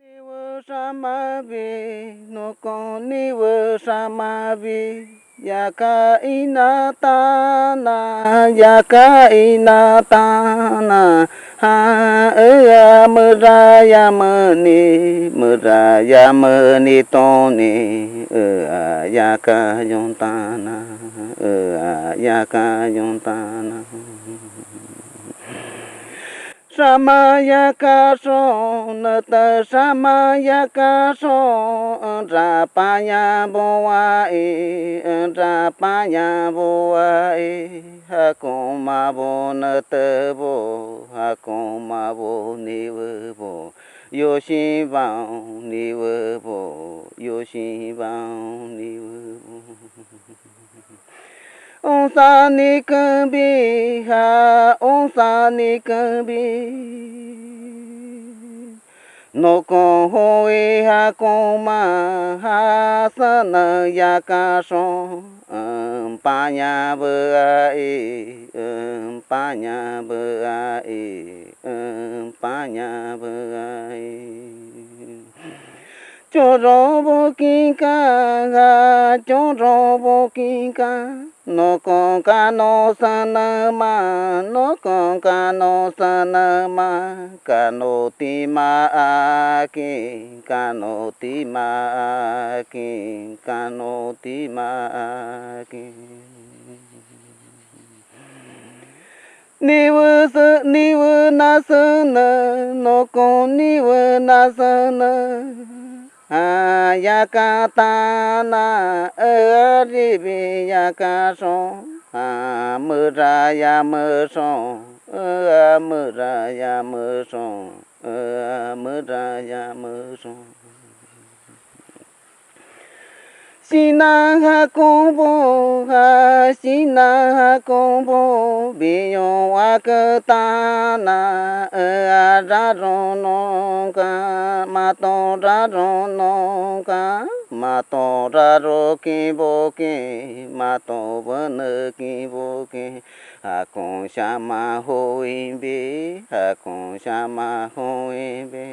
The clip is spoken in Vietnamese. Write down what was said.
Niwa samavi, no con niwa samavi, yaka inatana, yaka inatana, ha ea muraya mani toni, yaka yontana, yaka yontana. Samaya kaso nata samaya kaso rapanya boa hakoma bo nata bo hakoma bo niwa yoshi bao niwa bo yoshi bao niwa bo onsa ni kambi ha onsa ni kambi no con hoi ha koma ha sana ya ka so panya ba panya ba panya ba cho ro ki ka cho ro ki ka no con ca no sana ma no con ca no sana ma ca no ti ma ki ca no ti ma ki ca no ti ma ki niwa na sana no con niwa na sana yakatana ribi yakaso muraya muso muraya muso muraya muso sina hakombo biyo wakatana rarono ka mato rarono ka mato raro kiboke mato bana kiboke hakon sama hoimbe hakon sama hoimbe